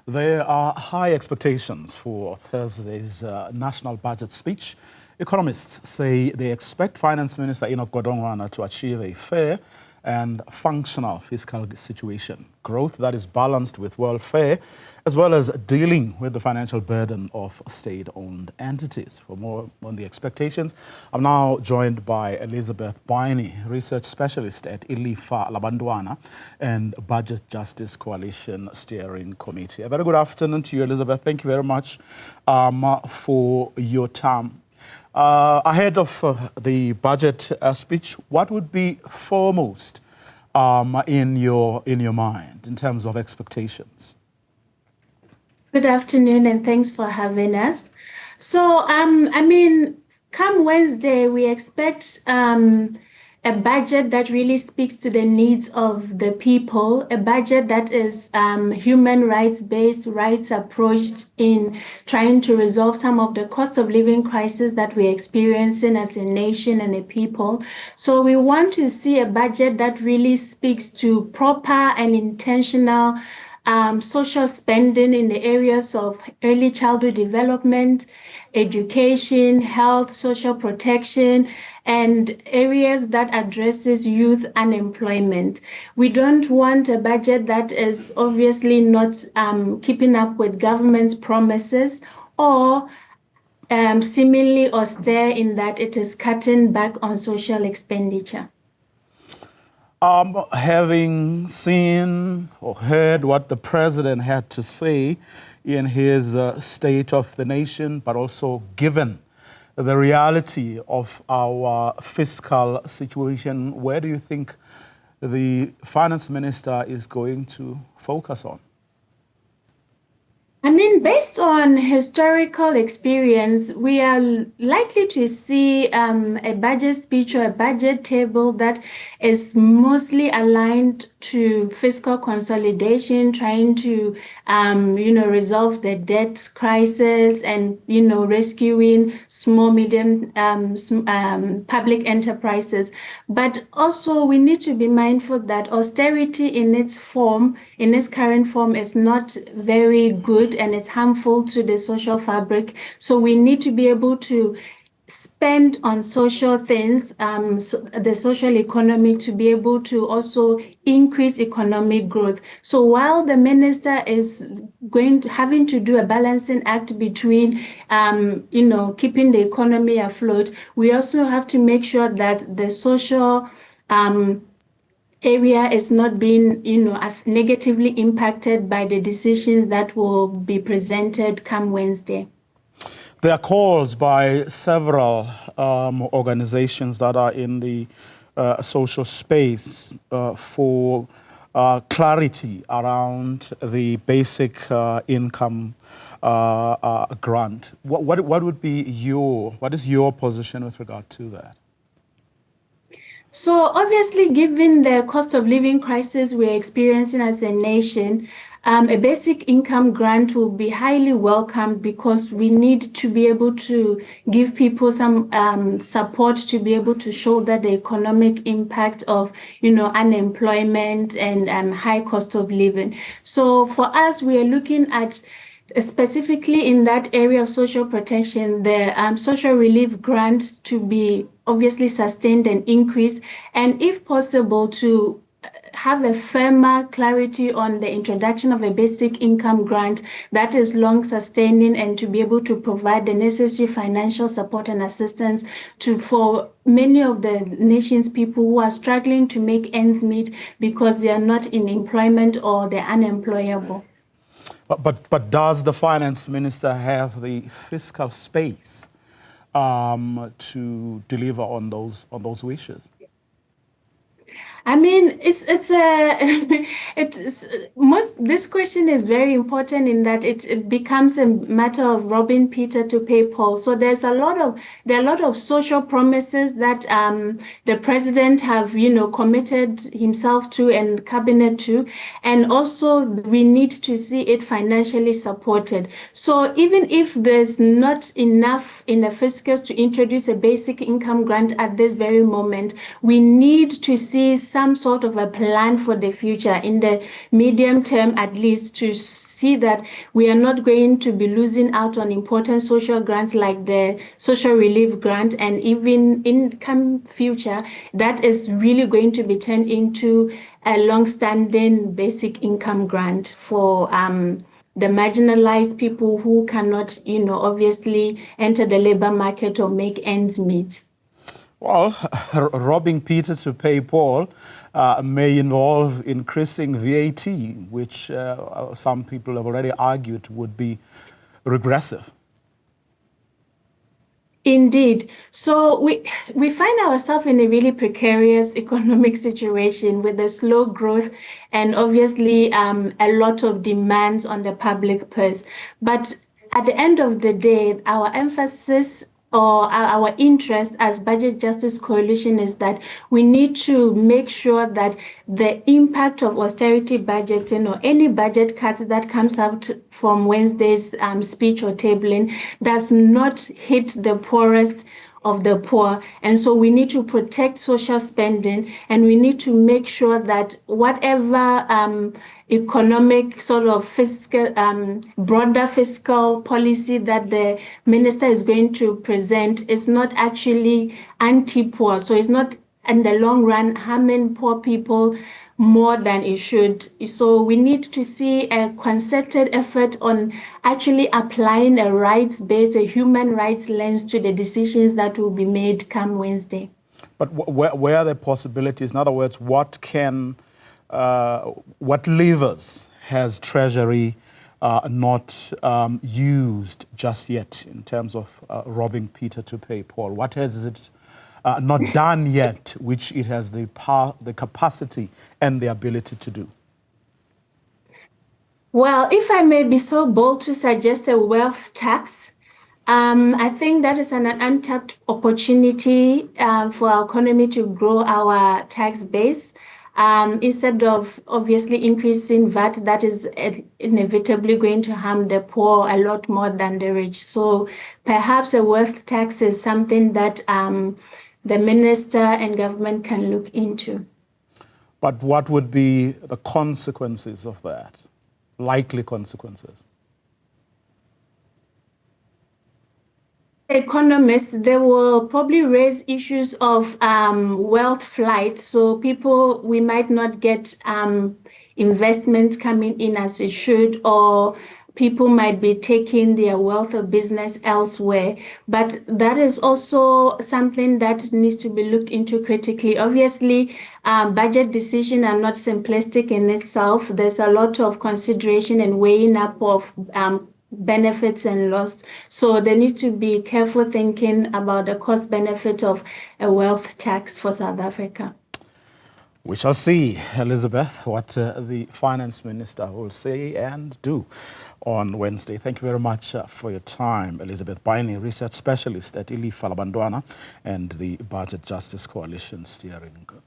There are high expectations for Thursday's national budget speech. Economists say they expect Finance Minister Enoch Godongwana to achieve a fair and functional fiscal situation, growth that is balanced with welfare, as well as dealing with the financial burden of state-owned entities. For more on the expectations, I'm now joined by Elizabeth Biney, research specialist at Ilifa, Labantwana, and Budget Justice Coalition Steering Committee. A very good afternoon to you, Elizabeth. Thank you very much for your time. Ahead of the budget speech, what would be foremost in your mind in terms of expectations? Good afternoon, and thanks for having us. So, come Wednesday, we expect a budget that really speaks to the needs of the people, a budget that is human rights-based, rights approached in trying to resolve some of the cost of living crisis that we're experiencing as a nation and a people. So we want to see a budget that really speaks to proper and intentional social spending in the areas of early childhood development, education, health, social protection, and areas that addresses youth unemployment. We don't want a budget that is obviously not keeping up with government's promises or seemingly austere in that it is cutting back on social expenditure. Having seen or heard what the president had to say in his State of the Nation, but also given the reality of our fiscal situation, where do you think the finance minister is going to focus on? Based on historical experience, we are likely to see a budget speech or a budget table that is mostly aligned to fiscal consolidation, trying to, resolve the debt crisis and, rescuing small, medium public enterprises. But also we need to be mindful that austerity in its current form is not very good, and it's harmful to the social fabric. So we need to be able to spend on social things, the social economy, to be able to also increase economic growth. So while the minister is having to do a balancing act between, keeping the economy afloat, we also have to make sure that the social area is not being, negatively impacted by the decisions that will be presented come Wednesday. There are calls by several organizations that are in the social space for clarity around the basic income grant. What is your position with regard to that? So obviously, given the cost of living crisis we're experiencing as a nation, a basic income grant will be highly welcomed, because we need to be able to give people some support to be able to shoulder the economic impact of, unemployment and high cost of living. So for us, we are looking at specifically in that area of social protection, the social relief grant to be obviously sustained and increased, and if possible to have a firmer clarity on the introduction of a basic income grant that is long sustaining, and to be able to provide the necessary financial support and assistance for many of the nation's people who are struggling to make ends meet because they are not in employment or they're unemployable. But does the finance minister have the fiscal space to deliver on those wishes? This question is very important in that it becomes a matter of robbing Peter to pay Paul. So there are a lot of social promises that the president have committed himself to and cabinet to, and also we need to see it financially supported. So even if there's not enough in the fiscals to introduce a basic income grant at this very moment, we need to see some some sort of a plan for the future, in the medium term at least, to see that we are not going to be losing out on important social grants like the social relief grant, and even in come future, that is really going to be turned into a long-standing basic income grant for the marginalized people who cannot, obviously enter the labor market or make ends meet. Well, robbing Peter to pay Paul may involve increasing VAT, which some people have already argued would be regressive. Indeed. So we find ourselves in a really precarious economic situation with the slow growth and obviously a lot of demands on the public purse. But at the end of the day, our emphasis or our interest as Budget Justice Coalition is that we need to make sure that the impact of austerity budgeting or any budget cuts that comes out from Wednesday's speech or tabling does not hit the poorest of the poor. And so we need to protect social spending, and we need to make sure that whatever economic sort of fiscal, broader fiscal policy that the minister is going to present is not actually anti-poor. So it's not in the long run harming poor people more than it should. So we need to see a concerted effort on actually applying a rights-based, a human rights lens to the decisions that will be made come Wednesday. But where are the possibilities? In other words, what levers has Treasury not used just yet in terms of robbing Peter to pay Paul? What has it not done yet, which it has the power, the capacity and the ability to do? Well, if I may be so bold to suggest a wealth tax, I think that is an untapped opportunity for our economy to grow our tax base. Instead of obviously increasing VAT, that is inevitably going to harm the poor a lot more than the rich. So perhaps a wealth tax is something that the minister and government can look into. But what would be the consequences of that? Likely consequences? Economists, they will probably raise issues of wealth flight. So we might not get investment coming in as it should, or people might be taking their wealth or business elsewhere. But that is also something that needs to be looked into critically. Obviously, budget decisions are not simplistic in itself. There's a lot of consideration and weighing up of benefits and loss. So there needs to be careful thinking about the cost benefit of a wealth tax for South Africa. We shall see, Elizabeth, what the Finance Minister will say and do on Wednesday. Thank you very much for your time. Elizabeth Biney, Research Specialist at Ilifa, Labantwana, and the Budget Justice Coalition Steering Committee.